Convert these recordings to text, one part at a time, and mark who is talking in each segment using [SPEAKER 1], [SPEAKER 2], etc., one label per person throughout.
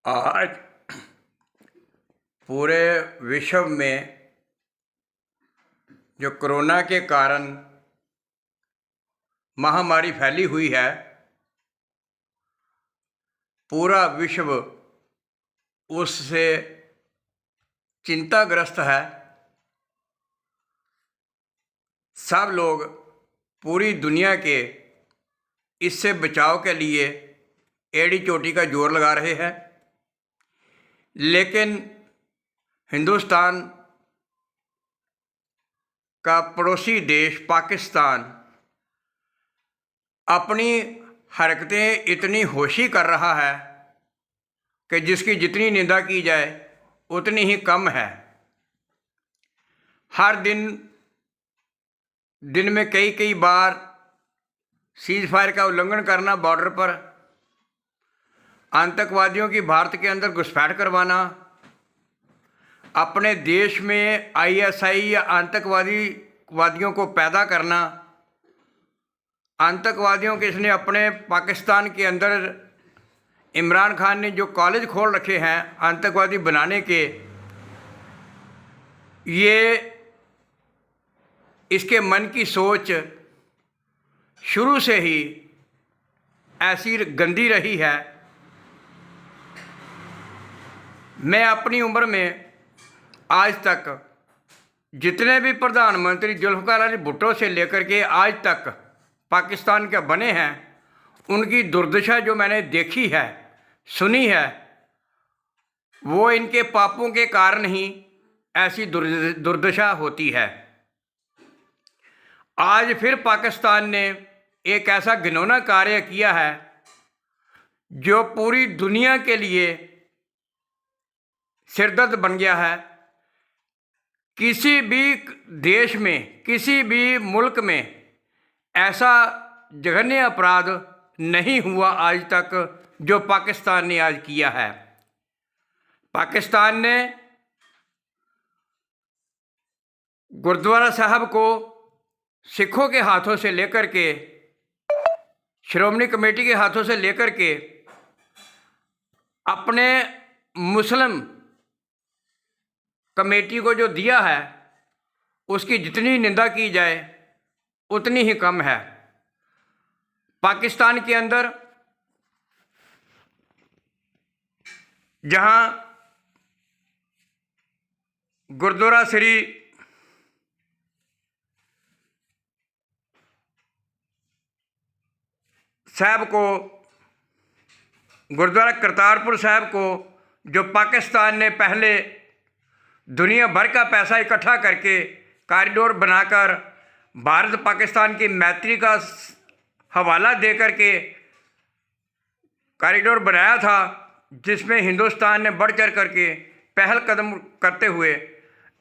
[SPEAKER 1] आज पूरे विश्व में जो कोरोना के कारण महामारी फैली हुई है, पूरा विश्व उससे चिंताग्रस्त है। सब लोग पूरी दुनिया के इससे बचाव के लिए एड़ी चोटी का जोर लगा रहे हैं, लेकिन हिंदुस्तान का पड़ोसी देश पाकिस्तान अपनी हरकतें इतनी होशी कर रहा है कि जिसकी जितनी निंदा की जाए उतनी ही कम है। हर दिन में कई कई बार सीज फायर का उल्लंघन करना, बॉर्डर पर आतंकवादियों की भारत के अंदर घुसपैठ करवाना, अपने देश में आईएसआई या आतंकवादियों को पैदा करना। आतंकवादियों के इसने अपने पाकिस्तान के अंदर इमरान खान ने जो कॉलेज खोल रखे हैं आतंकवादी बनाने के, ये इसके मन की सोच शुरू से ही ऐसी गंदी रही है। मैं अपनी उम्र में आज तक जितने भी प्रधानमंत्री जुल्फ़िकार अली भुट्टो से लेकर के आज तक पाकिस्तान के बने हैं, उनकी दुर्दशा जो मैंने देखी है, सुनी है, वो इनके पापों के कारण ही ऐसी दुर्दशा होती है। आज फिर पाकिस्तान ने एक ऐसा घिनौना कार्य किया है जो पूरी दुनिया के लिए सिरदर्द बन गया है। किसी भी देश में, किसी भी मुल्क में ऐसा जघन्य अपराध नहीं हुआ आज तक जो पाकिस्तान ने आज किया है। पाकिस्तान ने गुरुद्वारा साहब को सिखों के हाथों से लेकर के, श्रोमणी कमेटी के हाथों से लेकर के अपने मुस्लिम कमेटी को जो दिया है, उसकी जितनी निंदा की जाए उतनी ही कम है। पाकिस्तान के अंदर जहां गुरुद्वारा श्री साहब को, गुरुद्वारा करतारपुर साहब को, जो पाकिस्तान ने पहले दुनिया भर का पैसा इकट्ठा करके कॉरिडोर बनाकर भारत पाकिस्तान की मैत्री का हवाला दे करके कॉरिडोर बनाया था, जिसमें हिंदुस्तान ने बढ़ चढ़ करके पहल कदम करते हुए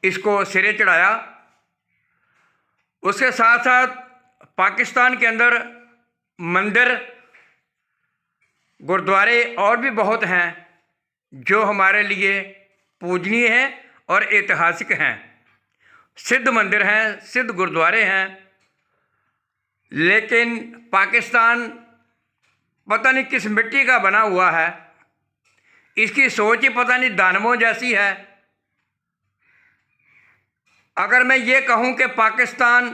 [SPEAKER 1] इसको सिरे चढ़ाया। उसके साथ साथ पाकिस्तान के अंदर मंदिर, गुरुद्वारे और भी बहुत हैं जो हमारे लिए पूजनीय हैं और ऐतिहासिक हैं। सिद्ध मंदिर हैं, सिद्ध गुरुद्वारे हैं, लेकिन पाकिस्तान पता नहीं किस मिट्टी का बना हुआ है। इसकी सोच ही पता नहीं दानवों जैसी है। अगर मैं ये कहूँ कि पाकिस्तान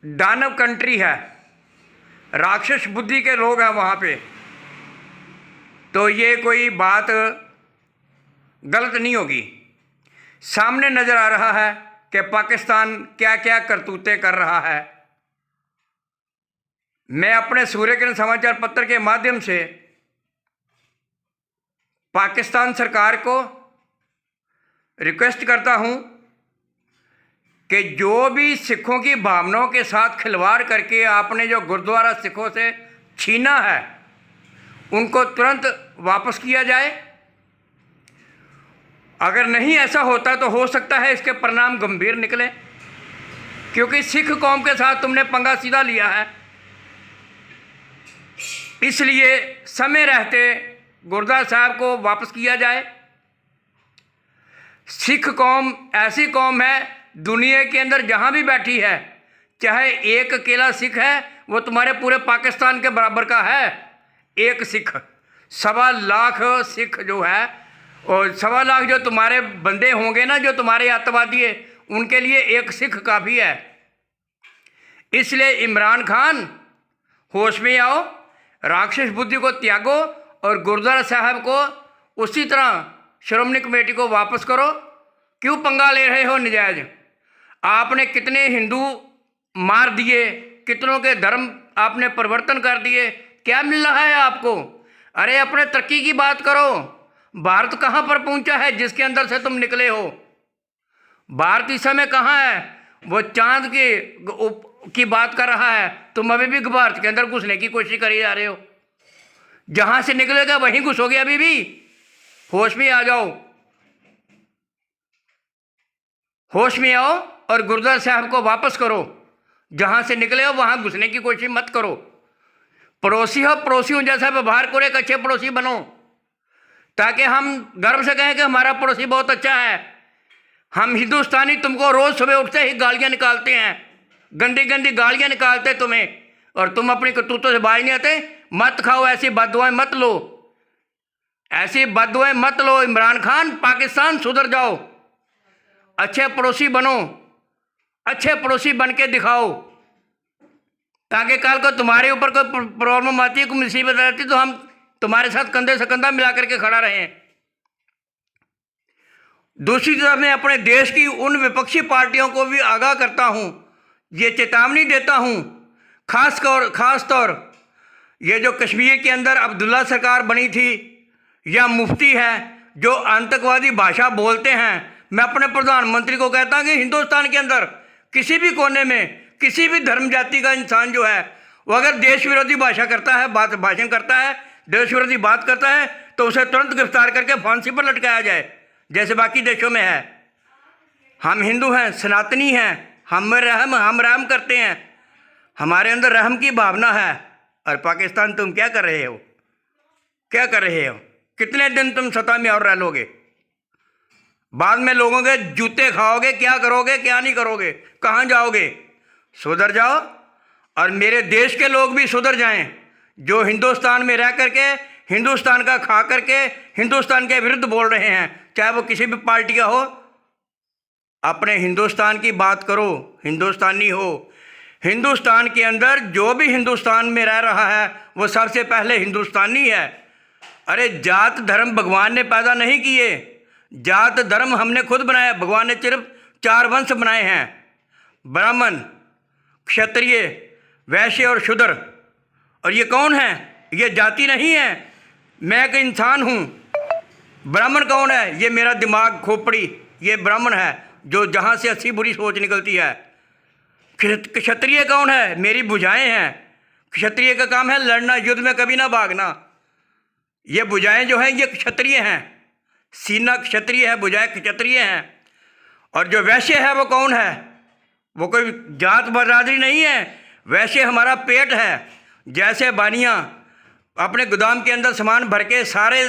[SPEAKER 1] दानव कंट्री है, राक्षस बुद्धि के लोग हैं वहाँ पे, तो ये कोई बात गलत नहीं होगी। सामने नज़र आ रहा है कि पाकिस्तान क्या क्या करतूतें कर रहा है। मैं अपने सूर्य किरण समाचार पत्र के माध्यम से पाकिस्तान सरकार को रिक्वेस्ट करता हूँ कि जो भी सिखों की भावनाओं के साथ खिलवाड़ करके आपने जो गुरुद्वारा सिखों से छीना है, उनको तुरंत वापस किया जाए। अगर नहीं ऐसा होता तो हो सकता है इसके परिणाम गंभीर निकले, क्योंकि सिख कौम के साथ तुमने पंगा सीधा लिया है। इसलिए समय रहते गुरुद्वारा साहब को वापस किया जाए। सिख कौम ऐसी कौम है, दुनिया के अंदर जहाँ भी बैठी है, चाहे एक अकेला सिख है वो तुम्हारे पूरे पाकिस्तान के बराबर का है। एक सिख 1.25 लाख सिख जो है, और 1.25 लाख जो तुम्हारे बंदे होंगे ना, जो तुम्हारे अतवादी है, उनके लिए एक सिख काफ़ी है। इसलिए इमरान खान, होश में आओ, राक्षस बुद्धि को त्यागो और गुरुद्वारा साहब को उसी तरह श्रोमणी कमेटी को वापस करो। क्यों पंगा ले रहे हो नजायज? आपने कितने हिंदू मार दिए, कितनों के धर्म आपने परिवर्तन कर दिए, क्या मिल रहा है आपको? अरे अपने तरक्की की बात करो। भारत कहाँ पर पहुंचा है जिसके अंदर से तुम निकले हो? भारत इस समय कहाँ है? वो चांद की बात कर रहा है, तुम अभी भी भारत के अंदर घुसने की कोशिश करी जा रहे हो। जहां से निकलेगा वहीं घुसोगे अभी भी। होश में आ जाओ, होश में आओ और गुरुद्वारा साहब को वापस करो। जहां से निकले हो वहां घुसने की कोशिश मत करो। पड़ोसी हो, पड़ोसियों जैसा व्यवहार करो, एक अच्छे पड़ोसी बनो, ताकि हम गर्व से कहें कि हमारा पड़ोसी बहुत अच्छा है। हम हिंदुस्तानी तुमको रोज सुबह उठते ही गालियां निकालते हैं, गंदी गंदी गालियां निकालते तुम्हें, और तुम अपनी करतूतों से बाज नहीं आते। मत खाओ, ऐसी बददुआएं मत लो, ऐसी बददुआएं मत लो। इमरान खान, पाकिस्तान सुधर जाओ, अच्छे पड़ोसी बनो, अच्छे पड़ोसी बन के दिखाओ, ताकि कल को तुम्हारे ऊपर कोई प्रॉब्लम आती है, कोई मुसीबत आती है, तो हम तुम्हारे साथ कंधे से कंधा मिला करके खड़ा रहें। दूसरी तरफ मैं अपने देश की उन विपक्षी पार्टियों को भी आगाह करता हूं, ये चेतावनी देता हूं, खास तौर ये जो कश्मीर के अंदर अब्दुल्ला सरकार बनी थी, या मुफ्ती है जो आतंकवादी भाषा बोलते हैं। मैं अपने प्रधानमंत्री को कहता हूं कि हिंदुस्तान के अंदर किसी भी कोने में किसी भी धर्म जाति का इंसान जो है, वो अगर देश विरोधी भाषा करता है, भाषण करता है, देश विरोधी बात करता है, तो उसे तुरंत गिरफ्तार करके फांसी पर लटकाया जाए, जैसे बाकी देशों में है। हम हिंदू हैं, सनातनी हैं, हम रहम करते हैं, हमारे अंदर रहम की भावना है। और पाकिस्तान तुम क्या कर रहे हो? क्या कर रहे हो? कितने दिन तुम सत्ता में और रह लोगे? बाद में लोगों के जूते खाओगे, क्या करोगे, क्या नहीं करोगे, कहाँ जाओगे? सुधर जाओ, और मेरे देश के लोग भी सुधर जाएं, जो हिंदुस्तान में रह करके, हिंदुस्तान का खा करके हिंदुस्तान के विरुद्ध बोल रहे हैं, चाहे वो किसी भी पार्टी का हो। अपने हिंदुस्तान की बात करो, हिंदुस्तानी हो। हिंदुस्तान के अंदर जो भी हिंदुस्तान में रह रहा है वो सबसे पहले हिंदुस्तानी है। अरे जात धर्म भगवान ने पैदा नहीं किए, जात धर्म हमने खुद बनाया। भगवान ने सिर्फ 4 वंश बनाए हैं, ब्राह्मण, क्षत्रिय, वैश्य और शूद्र। और ये कौन है? ये जाति नहीं है, मैं एक इंसान हूँ। ब्राह्मण कौन है? ये मेरा दिमाग, खोपड़ी, ये ब्राह्मण है, जो जहाँ से अच्छी बुरी सोच निकलती है। क्षत्रिय कौन है? मेरी भुजाएं हैं। क्षत्रिय का काम है लड़ना, युद्ध में कभी ना भागना। ये भुजाएं जो हैं ये क्षत्रिय हैं, सीना क्षत्रिय है, भुजाएं क्षत्रिय हैं। और जो वैश्य है वो कौन है? वो कोई जात बरादरी नहीं है, वैश्य हमारा पेट है। जैसे बानिया अपने गोदाम के अंदर सामान भर के सारे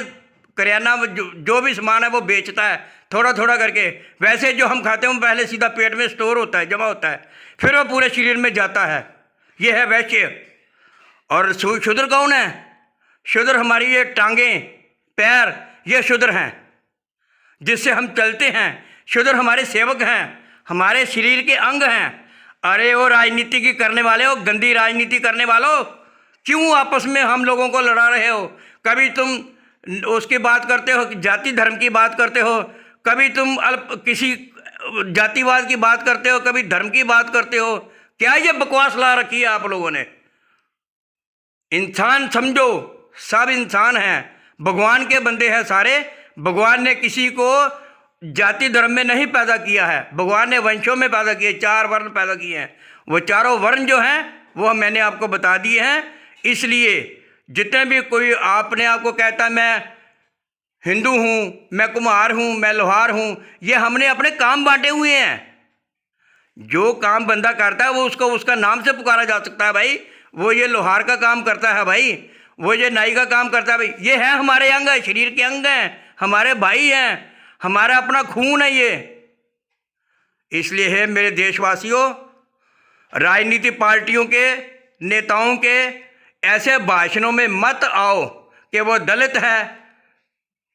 [SPEAKER 1] करियाना जो भी सामान है वो बेचता है थोड़ा थोड़ा करके, वैसे जो हम खाते हैं वो पहले सीधा पेट में स्टोर होता है, जमा होता है, फिर वो पूरे शरीर में जाता है। ये है वैश्य। और शूद्र कौन है? शूद्र हमारी ये टांगें, पैर, ये शूद्र हैं, जिससे हम चलते हैं। शूद्र हमारे सेवक हैं, हमारे शरीर के अंग हैं। अरे वो राजनीति की करने वाले हो, गंदी राजनीति करने वालों, क्यों आपस में हम लोगों को लड़ा रहे हो? कभी तुम उसकी बात करते हो, जाति धर्म की बात करते हो, कभी तुम किसी जातिवाद की बात करते हो, कभी धर्म की बात करते हो। क्या ये बकवास ला रखी है आप लोगों ने? इंसान समझो, सब इंसान हैं, भगवान के बंदे हैं सारे। भगवान ने किसी को जाति धर्म में नहीं पैदा किया है, भगवान ने वंशों में पैदा किए, 4 वर्ण पैदा किए हैं। वो चारों वर्ण जो हैं वो मैंने आपको बता दिए हैं। इसलिए जितने भी कोई आपने आपको कहता मैं हिंदू हूँ, मैं कुम्हार हूँ, मैं लोहार हूँ, ये हमने अपने काम बांटे हुए हैं। जो काम बंदा करता है वो उसको उसका नाम से पुकारा जा सकता है भाई। वो ये लोहार का काम करता है भाई, वो ये नाई का काम करता है भाई। ये है हमारे अंग है, शरीर के अंग हैं, हमारे भाई हैं, हमारा अपना खून है ये। इसलिए है मेरे देशवासियों, राजनीतिक पार्टियों के नेताओं के ऐसे भाषणों में मत आओ कि वो दलित है,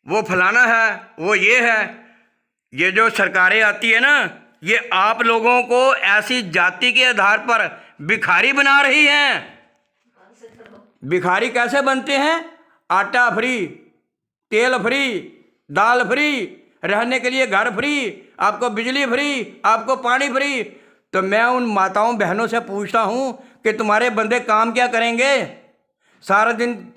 [SPEAKER 1] वो फलाना है, वो ये है। ये जो सरकारें आती है ना, ये आप लोगों को ऐसी जाति के आधार पर भिखारी बना रही हैं। भिखारी कैसे बनते हैं? आटा फ्री, तेल फ्री, दाल फ्री, रहने के लिए घर फ्री, आपको बिजली फ्री, आपको पानी फ्री। तो मैं उन माताओं बहनों से पूछता हूं कि तुम्हारे बंदे काम क्या करेंगे? सारा दिन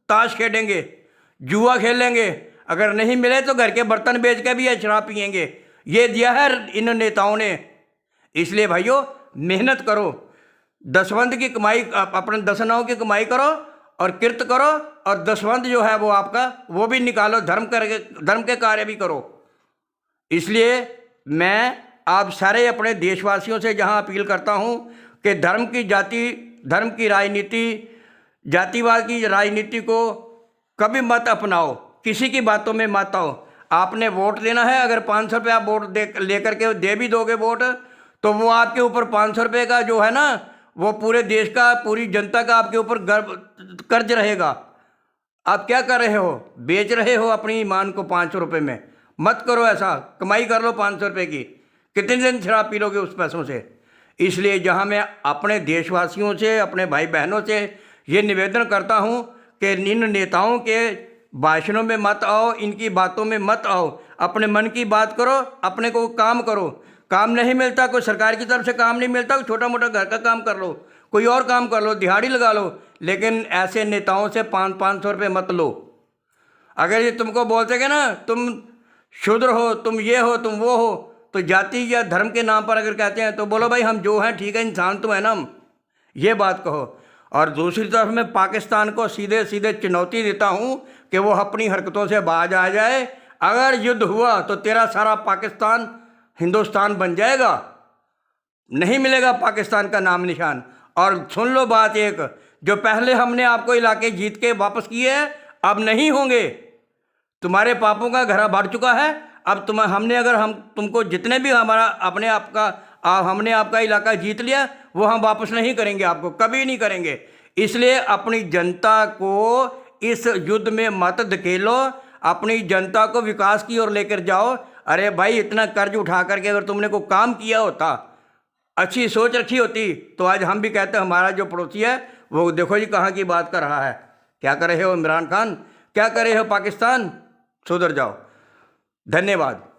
[SPEAKER 1] ताश खेलेंगे, जुआ खेलेंगे, अगर नहीं मिले तो घर के बर्तन बेच के भी ये शराब पियेंगे। ये दिया है इन नेताओं ने। इसलिए भाइयों, मेहनत करो, दसवंध की कमाई, अपने दसनाओं की कमाई करो और किरत करो, और दसवंध जो है वो आपका वो भी निकालो, धर्म के कार्य भी करो। इसलिए मैं आप सारे अपने देशवासियों से जहां अपील करता हूं कि धर्म की राजनीति, जातिवाद की राजनीति को कभी मत अपनाओ, किसी की बातों में मत आओ। आपने वोट देना है, अगर 500 रुपये आप वोट लेकर के दे भी दोगे वोट, तो वो आपके ऊपर 500 रुपये का जो है ना, वो पूरे देश का, पूरी जनता का आपके ऊपर कर्ज रहेगा। आप क्या कर रहे हो? बेच रहे हो अपनी ईमान को 500 रुपये में। मत करो ऐसा, कमाई कर लो 500 रुपये की, कितने दिन शराब पी लोगे उस पैसों से? इसलिए जहां मैं अपने देशवासियों से, अपने भाई बहनों से ये निवेदन करता हूं कि इन नेताओं के भाषणों में मत आओ, इनकी बातों में मत आओ, अपने मन की बात करो, अपने को काम करो। काम नहीं मिलता, कोई सरकार की तरफ से काम नहीं मिलता, छोटा मोटा घर का काम कर लो, कोई और काम कर लो, दिहाड़ी लगा लो, लेकिन ऐसे नेताओं से 500 रुपये मत लो। अगर ये तुमको बोलते कि ना तुम शूद्र हो, तुम ये हो, तुम वो हो, तो जाति या धर्म के नाम पर अगर कहते हैं तो बोलो भाई हम जो हैं ठीक है, इंसान तो है ना हम, ये बात कहो। और दूसरी तरफ मैं पाकिस्तान को सीधे सीधे चुनौती देता हूं कि वो अपनी हरकतों से बाज आ जाए। अगर युद्ध हुआ तो तेरा सारा पाकिस्तान हिंदुस्तान बन जाएगा, नहीं मिलेगा पाकिस्तान का नाम निशान। और सुन लो बात एक, जो पहले हमने आपको इलाके जीत के वापस किए हैं, अब नहीं होंगे। तुम्हारे पापों का घड़ा भर चुका है। अब हम तुमको जितने भी हमने आपका इलाका जीत लिया, वो हम वापस नहीं करेंगे, आपको कभी नहीं करेंगे। इसलिए अपनी जनता को इस युद्ध में मत धकेलो, अपनी जनता को विकास की ओर लेकर जाओ। अरे भाई, इतना कर्ज उठा करके अगर तुमने कोई काम किया होता, अच्छी सोच रखी होती, तो आज हम भी कहते हमारा जो पड़ोसी है वो देखो जी कहाँ की बात कर रहा है। क्या कर रहे हो इमरान खान, क्या कर रहे हो पाकिस्तान? सुधर जाओ। धन्यवाद।